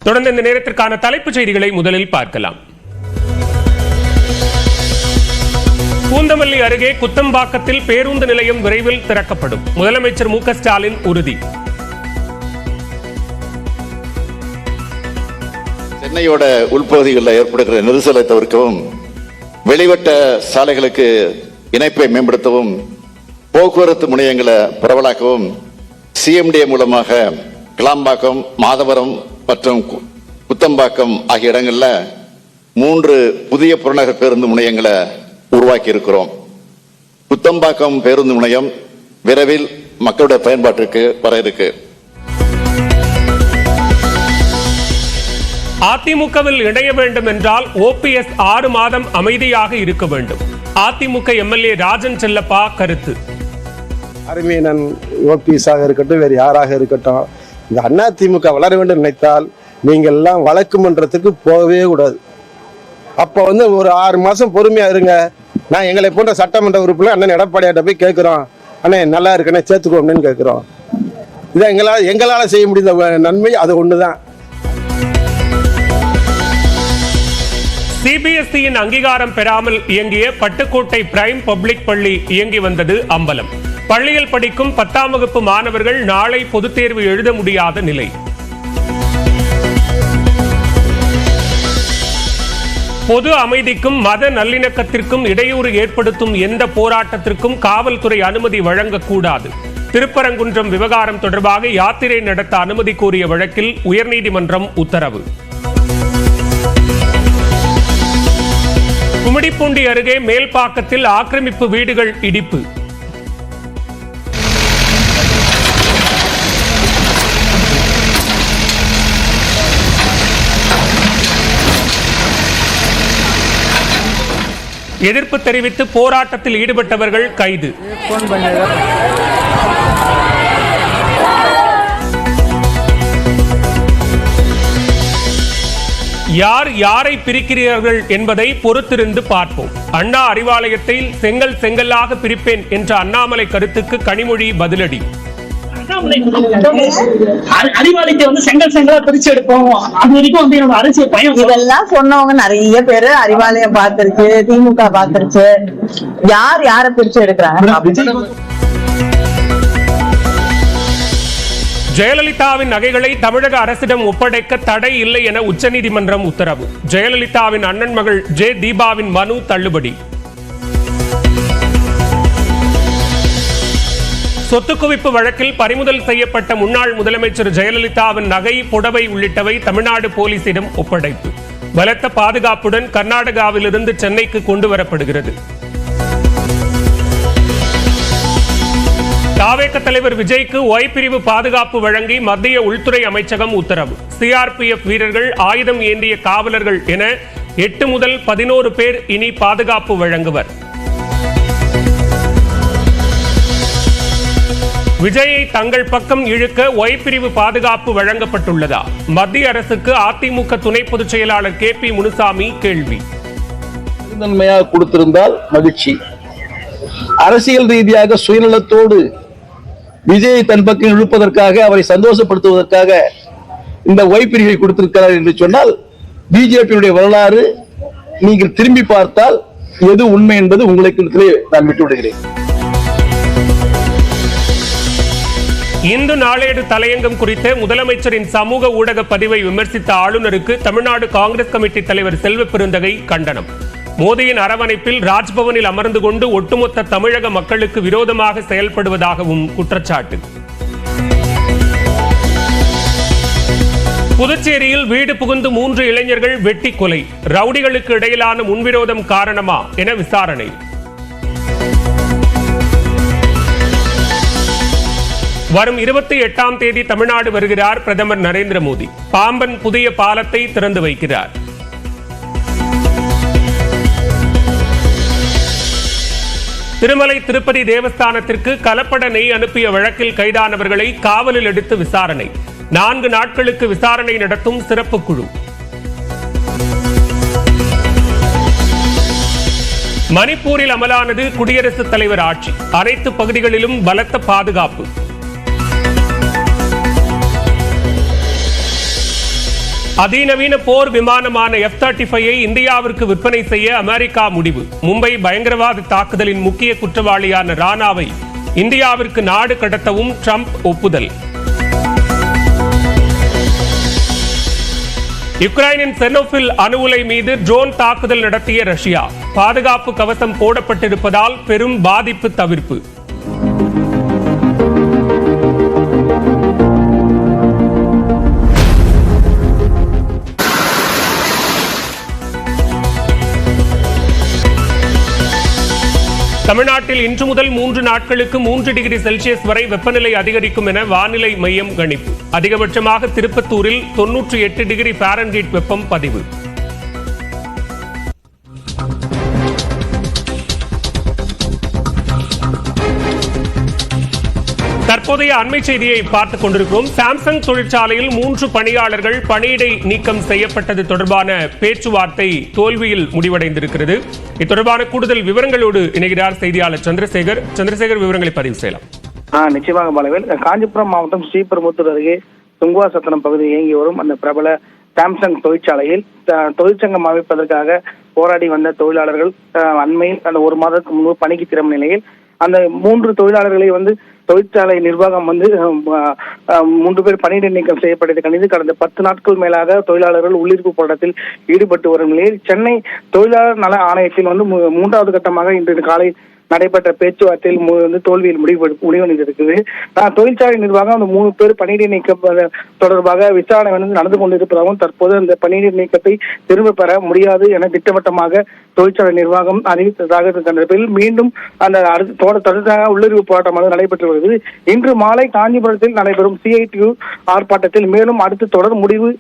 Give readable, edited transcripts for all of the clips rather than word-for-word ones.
தொடர்ந்து இந்த நேரத்திற்கான தலைப்புச் செய்திகளை முதலில் பார்க்கலாம். பூந்தமல்லி அருகே குத்தம்பாக்கத்தில் பேருந்து நிலையம் விரைவில் திறக்கப்படும். முதலமைச்சர் மு க ஸ்டாலின் உறுதி. சென்னையோட உள்பகுதிகளில் ஏற்படுகிற நெரிசலை தவிர்க்கவும், வெளிவட்ட சாலைகளுக்கு இணைப்பை மேம்படுத்தவும், போக்குவரத்து முனையங்களை பரவலாக்கவும் சிஎம்டிஏ மூலமாக கிளாம்பாக்கம், மாதவரம் மற்றும் குத்தம்பாக்கம் ஆகிய இடங்களில் 3 புதிய புறநகர் பேருந்து முனையங்களை உருவாக்கி இருக்கிறோம். குத்தம்பாக்கம் பேருந்து முனையம் விரைவில் மக்களுடைய பயன்பாட்டிற்கு வர இருக்கு. அதிமுகவில் இணைய வேண்டும் என்றால் ஓபிஎஸ் 6 மாதம் அமைதியாக இருக்க வேண்டும். அதிமுக எம்எல்ஏ ராஜன் செல்லப்பா கருத்து. அருமையன் ஓபிஎஸ்ஸாக இருக்கட்டும், வேறு யாராக இருக்கட்டும், இந்த அதிமுக வளர வேண்டும் நினைத்தால் நீங்கள் எல்லாம் வழக்கு மன்றத்துக்கு போகவே கூடாது. அப்போ ஒரு 6 மாதம் பொறுமையாக இருங்க. நான் எங்களை போன்ற சட்டமன்ற உறுப்பினர் அண்ணன் எடப்பாடியார்ட்ட போய் கேட்குறோம், அண்ணே நல்லா இருக்கண்ணே சேர்த்துக்கோம்னு கேட்குறோம். இதை எங்களால் செய்ய முடிந்த நன்மை அது ஒன்று தான். சிபிஎஸ்இயின் அங்கீகாரம் பெறாமல் இயங்கிய பட்டுக்கோட்டை பிரைம் பப்ளிக் பள்ளி இயங்கி வந்தது அம்பலம். பள்ளியில் படிக்கும் 10ஆம் வகுப்பு மாணவர்கள் நாளை பொதுத் தேர்வு எழுத முடியாத நிலை. பொது அமைதிக்கும் மத நல்லிணக்கத்திற்கும் இடையூறு ஏற்படுத்தும் எந்த போராட்டத்திற்கும் காவல்துறை அனுமதி வழங்கக்கூடாது. திருப்பரங்குன்றம் விவகாரம் தொடர்பாக யாத்திரை நடத்த அனுமதி கோரிய வழக்கில் உயர்நீதிமன்றம் உத்தரவு. கும்மிடிப்பூண்டி அருகே மேல்பாக்கத்தில் ஆக்கிரமிப்பு வீடுகள் இடிப்பு. எதிர்ப்பு தெரிவித்து போராட்டத்தில் ஈடுபட்டவர்கள் கைது. யார் யாரை பிரிக்கிறீர்கள் என்பதை பொறுத்திருந்து பார்ப்போம். அண்ணா அறிவாலயத்தில் செங்கல்லாக பிரிப்பேன் என்ற அண்ணாமலை கருத்துக்கு கனிமொழி பதிலடி. அறிவாலயத்தை செங்கலா பிரிச்சு எடுப்போம். அது வரைக்கும் என்னோட அரசியல் பயம். இதெல்லாம் சொன்னவங்க நிறைய பேரு அறிவாலயம் பார்த்திருக்கு, திமுக பார்த்திருச்சு. யாரை பிரிச்சு எடுக்கிறாங்க? ஜெயலலிதாவின் நகைகளை தமிழக அரசிடம் ஒப்படைக்க தடை இல்லை என உச்சநீதிமன்றம் உத்தரவு. ஜெயலலிதாவின் அண்ணன் மகள் ஜே தீபாவின் மனு தள்ளுபடி. சொத்து குவிப்பு வழக்கில் பறிமுதல் செய்யப்பட்ட முன்னாள் முதலமைச்சர் ஜெயலலிதாவின் நகை, புடவை உள்ளிட்டவை தமிழ்நாடு போலீசிடம் ஒப்படைப்பு. பலத்த பாதுகாப்புடன் கர்நாடகாவிலிருந்து சென்னைக்கு கொண்டு வரப்படுகிறது. தாவேக தலைவர் விஜய்க்கு ஒய் பிரிவு பாதுகாப்பு வழங்கி மத்திய உள்துறை அமைச்சகம் உத்தரவு. சிஆர்பிஎஃப் வீரர்கள், ஆயுதம் ஏந்திய காவலர்கள் என 8 முதல் 11 பேர் இனி பாதுகாப்பு வழங்குவர். விஜயை தங்கள் பக்கம் இழுக்க ஒய் பிரிவு பாதுகாப்பு வழங்கப்பட்டுள்ளதா? மத்திய அரசுக்கு அதிமுக துணை பொதுச் செயலாளர் KP முனுசாமி கேள்வி. நன்மையாக கொடுத்திருந்தால் மகிழ்ச்சி. அரசியல் ரீதியாக சுயநலத்தோடு விஜயை தன் பக்கம் இழுப்பதற்காக, அவரை சந்தோஷப்படுத்துவதற்காக இந்த ஒய் பிரிவை கொடுத்திருக்கிறார் என்று சொன்னால், பிஜேபியுடைய வரலாறு நீங்கள் திரும்பி பார்த்தால் எது உண்மை என்பது உங்களுக்கு நான் விட்டுவிடுகிறேன். இந்து நாளேடு தலையங்கம் குறித்த முதலமைச்சரின் சமூக ஊடக பதிவை விமர்சித்த ஆளுநருக்கு தமிழ்நாடு காங்கிரஸ் கமிட்டி தலைவர் செல்வ பெருந்தகை கண்டனம். மோடியின் அரவணைப்பில் ராஜ்பவனில் அமர்ந்து கொண்டு ஒட்டுமொத்த தமிழக மக்களுக்கு விரோதமாக செயல்படுவதாகவும் குற்றச்சாட்டு. புதுச்சேரியில் வீடு புகுந்து 3 இளைஞர்கள் வெட்டி கொலை. ரவுடிகளுக்கு இடையிலான முன்விரோதம் காரணமா என விசாரணை. வரும் 28ஆம் தேதி தமிழ்நாடு வருகிறார் பிரதமர் நரேந்திர மோடி. பாம்பன் புதிய பாலத்தை திறந்து வைக்கிறார். திருமலை திருப்பதி தேவஸ்தானத்திற்கு கலப்பட நெய் அனுப்பிய வழக்கில் கைதானவர்களை காவலில் எடுத்து விசாரணை. 4 நாட்களுக்கு விசாரணை நடத்தும் சிறப்பு குழு. மணிப்பூரில் அமலானது குடியரசுத் தலைவர் ஆட்சி. அனைத்து பகுதிகளிலும் பலத்த பாதுகாப்பு. அதிநவீன போர் விமானமான F-35 இந்தியாவிற்கு விற்பனை செய்ய அமெரிக்கா முடிவு. மும்பை பயங்கரவாத தாக்குதலின் முக்கிய குற்றவாளியான ராணாவை இந்தியாவிற்கு நாடு கடத்தவும் ட்ரம்ப் ஒப்புதல். யுக்ரைனின் செர்னோபில் அணு உலை மீது ட்ரோன் தாக்குதல் நடத்திய ரஷ்யா. பாதுகாப்பு கவசம் போடப்பட்டிருப்பதால் பெரும் பாதிப்பு தவிர்ப்பு. தமிழ்நாட்டில் இன்று முதல் 3 நாட்களுக்கு 3 டிகிரி செல்சியஸ் வரை வெப்பநிலை அதிகரிக்கும் என வானிலை மையம் கணிப்பு. அதிகபட்சமாக திருப்பத்தூரில் 98 டிகிரி ஃபாரன்ஹீட் வெப்பம் பதிவு. தற்போதைய அண்மை செய்தியை பார்த்துக் கொண்டிருக்கிறோம். சாம்சங் தொழிற்சாலையில் 3 பணியாளர்கள் பணியிடை நீக்கம் செய்யப்பட்டது தொடர்பான பேச்சுவார்த்தை தோல்வியில் முடிவடைந்திருக்கிறது. இது தொடர்பான கூடுதல் விவரங்களோடு இணைகிறார் செய்தியாளர் சந்திரசேகர். சந்திரசேகர், விவரங்களை பதிவு செய்யலாம். நிச்சயமாக பாலவேல். காஞ்சிபுரம் மாவட்டம் ஸ்ரீபெரும்புத்தூர் அருகே துங்குவாசத்திரம் பகுதியில் இயங்கி வரும் அந்த பிரபல சாம்சங் தொழிற்சாலையில் தொழிற்சங்கம் அமைப்பதற்காக போராடி வந்த தொழிலாளர்கள் அண்மையில் அந்த 1 மாதத்துக்கு முன்பு பணிக்கு திரும்ப நிலையில் அந்த 3 தொழிலாளர்களை தொழிற்சாலை நிர்வாகம் 3 பேர் பணியிடை நீக்கம் செய்யப்பட்டது கணித்து கடந்த 10 நாட்கள் மேலாக தொழிலாளர்கள் உள்ளிருப்பு போராட்டத்தில் ஈடுபட்டு வரும் நிலையில் சென்னை தொழிலாளர் நல ஆணையத்தில் 3வது கட்டமாக இன்று காலை நடைபெற்ற பேச்சுவார்த்தையில் தோல்வியில் முடிவடைந்திருக்குது. தொழிற்சாலை நிர்வாகம் அந்த 3 பேர் பணியிடை நீக்கம் தொடர்பாக விசாரணை நடந்து கொண்டிருப்பதாகவும் தற்போது அந்த பணியிடை நீக்கத்தை திரும்ப பெற முடியாது என திட்டவட்டமாக தொழிற்சாலை நிர்வாகம் அறிவித்ததாக இருக்கின்ற மீண்டும் அந்த தொடர்ச்சியாக உள்ளிருப்பு போராட்டமாக நடைபெற்று வருகிறது. இன்று மாலை காஞ்சிபுரத்தில் நடைபெறும் CITU ஆர்ப்பாட்டத்தில் மேலும் அடுத்து தொடர் முடிவு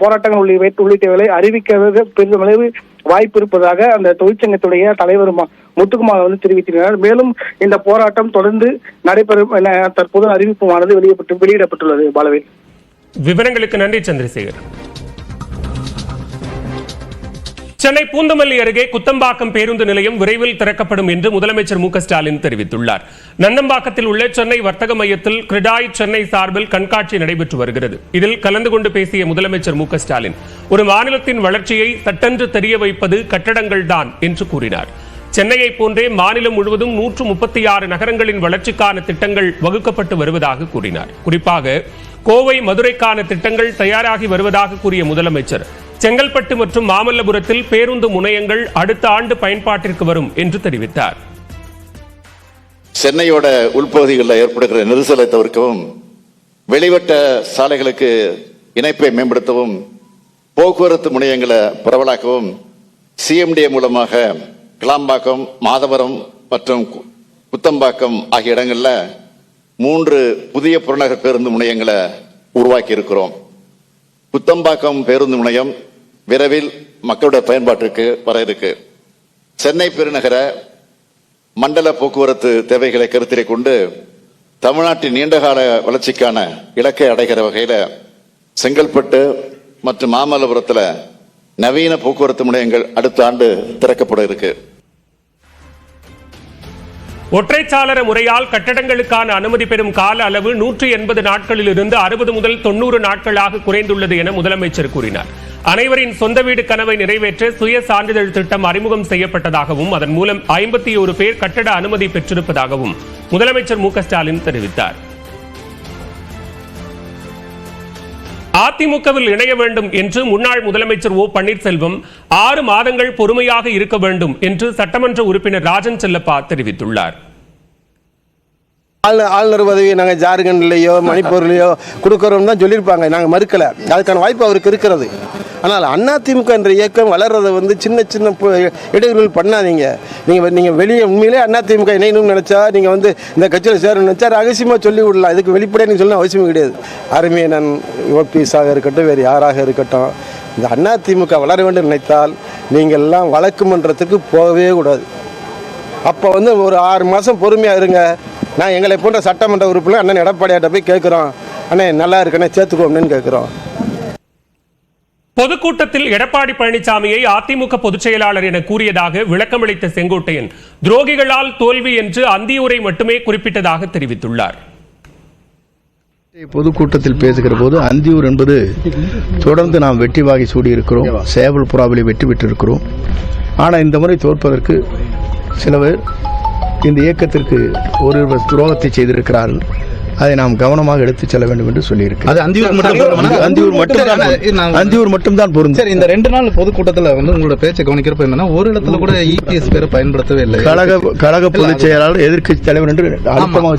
போராட்டங்கள் உள்ளிட்டவைகளை அறிவிக்க பெருமளவு வாய்ப்பு இருப்பதாக அந்த தொழிற்சங்கத்துடைய தலைவர் முத்துக்குமார் தெரிவித்திருக்கிறார். மேலும் இந்த போராட்டம் தொடர்ந்து நடைபெறும் என தற்போது அறிவிப்புமானது வெளியிடப்பட்டுள்ளது. பாலவேல், விவரங்களுக்கு நன்றி சந்திரசேகர். சென்னை பூந்தமல்லி அருகே குத்தம்பாக்கம் பேருந்து நிலையம் விரைவில் திறக்கப்படும் என்று முதலமைச்சர் மு க ஸ்டாலின் தெரிவித்துள்ளார். நந்தம்பாக்கத்தில் உள்ள சென்னை வர்த்தக மையத்தில் கிரிடாய் சென்னை சார்பில் கண்காட்சி நடைபெற்று வருகிறது. இதில் கலந்து கொண்டு பேசிய முதலமைச்சர் மு க ஸ்டாலின் ஒரு மாநிலத்தின் வளர்ச்சியை சட்டென்று தெரிய வைப்பது கட்டடங்கள் தான் என்று கூறினார். சென்னையை போன்றே மாநிலம் முழுவதும் 136 நகரங்களின் வளர்ச்சிக்கான திட்டங்கள் வகுக்கப்பட்டு வருவதாக கூறினார். குறிப்பாக கோவை மதுரைக்கான திட்டங்கள் தயாராகி வருவதாக கூறிய முதலமைச்சர் செங்கல்பட்டு மற்றும் மாமல்லபுரத்தில் பேருந்து முனையங்கள் அடுத்த ஆண்டு பயன்பாட்டிற்கு வரும் என்று தெரிவித்தார். சென்னையோட உள்பகுதிகளில் ஏற்படுகிற நெரிசலை தவிர்க்கவும், வெளிவட்ட சாலைகளுக்கு இணைப்பை மேம்படுத்தவும், போக்குவரத்து முனையங்களை பரவலாக்கவும் CMDA மூலமாக கிளாம்பாக்கம், மாதவரம் மற்றும் குத்தம்பாக்கம் ஆகிய இடங்கள்ல 3 புதிய புறநகர் பேருந்து முனையங்களை உருவாக்கி இருக்கிறோம். குத்தம்பாக்கம் பேருந்து முனையம் விரைவில் மக்களுடைய பயன்பாட்டிற்கு வர இருக்கு. சென்னை பெருநகர மண்டல போக்குவரத்து தேவைகளை கருத்திலே கொண்டு தமிழ்நாட்டின் நீண்டகால வளர்ச்சிக்கான இலக்கை அடைகிற வகையில செங்கல்பட்டு மற்றும் மாமல்லபுரத்தில் நவீன போக்குவரத்து முனையங்கள் அடுத்த ஆண்டு திறக்கப்பட இருக்கு. ஒற்றைச்சாளர முறையால் கட்டடங்களுக்கான அனுமதி பெறும் கால அளவு 180 நாட்களில் இருந்து 60 முதல் 90 நாட்களாக குறைந்துள்ளது என முதலமைச்சர் கூறினார். அனைவரின் சொந்த வீடு கனவை நிறைவேற்ற சுய சான்றிதழ் திட்டம் அறிமுகம் செய்யப்பட்டதாகவும் அதன் மூலம் 51 பேர் கட்டட அனுமதி பெற்றிருப்பதாகவும் முதலமைச்சர் மு க ஸ்டாலின் தெரிவித்தார். அதிமுகவில் இணைய வேண்டும் என்று முன்னாள் முதலமைச்சர் O பன்னீர்செல்வம் 6 மாதங்கள் பொறுமையாக இருக்க வேண்டும் என்று சட்டமன்ற உறுப்பினர் ராஜன் செல்லப்பா தெரிவித்துள்ளார். ஆளுநர் பதவி நாங்கள் ஜார்க்கண்ட்லேயோ மணிப்பூர்லேயோ கொடுக்குறோம் தான் சொல்லியிருப்பாங்க. நாங்கள் மறுக்கலை. அதுக்கான வாய்ப்பு அவருக்கு இருக்கிறது. ஆனால் அதிமுக என்ற இயக்கம் வளர்றதை சின்ன சின்ன இடையூறுகள் பண்ணாதீங்க. நீங்கள் வெளியே உண்மையிலே அதிமுக இணையணும்னு நினச்சா நீங்கள் இந்த கட்சியில் சேரணும்னு நினச்சா ரகசியமாக சொல்லி விடலாம். இதுக்கு வெளிப்படையாக நீங்கள் சொல்லணும் அவசியம் கிடையாது. அருமையனன் ஓபிஎஸ்ஸாக இருக்கட்டும், வேறு யாராக இருக்கட்டும், இந்த அதிமுக வளர வேண்டும் நினைத்தால் நீங்கள் எல்லாம் வழக்கு மன்றத்துக்கு போகவே கூடாது. அப்போ ஒரு 6 மாதம் பொறுமையாக இருங்க. நான் எங்களை போன்ற சட்டமன்ற உறுப்பினர் அண்ணன் எடப்பாடியாட்ட போய் கேட்குறோம், அண்ணே நல்லா இருக்கண்ணே சேர்த்துக்கோம்னு கேட்குறோம். பொதுக்கூட்டத்தில் எடப்பாடி பழனிசாமியை அதிமுக பொதுச் செயலாளர் என கூறியதாக விளக்கமளித்த செங்கோட்டையன் துரோகிகளால் தோல்வி என்று அந்தியூரை மட்டுமே குறிப்பிட்டதாக தெரிவித்துள்ளார். பொதுக்கூட்டத்தில் பேசுகிற போது அந்தியூர் என்பது தொடர்ந்து நாம் வெற்றி வாகை சூடியிருக்கிறோம், சேவல் புறாவிலே வெற்றி பெற்றிருக்கிறோம். ஆனால் இந்த முறை தோற்பதற்கு சிலவர் இந்த இயக்கத்திற்கு ஒரு துரோகத்தை செய்திருக்கிறார்கள். அதை நாம் கவனமாக எடுத்துச் செல்ல வேண்டும் என்று சொல்லியிருக்கிறேன். அது அந்தியூர் மட்டும்தான் பொருந்தும். சரி, இந்த 2 நாள் பொதுக்கூட்டத்தில் உங்களோட பேச்சை கவனிக்கிறப்ப என்னன்னா, ஒரு இடத்துல கூட இபிஎஸ் பேரை பயன்படுத்தவே இல்லை. கழக பொதுச் செயலாளர் எதிர்க்கட்சி தலைவர் என்று அழுத்தமாக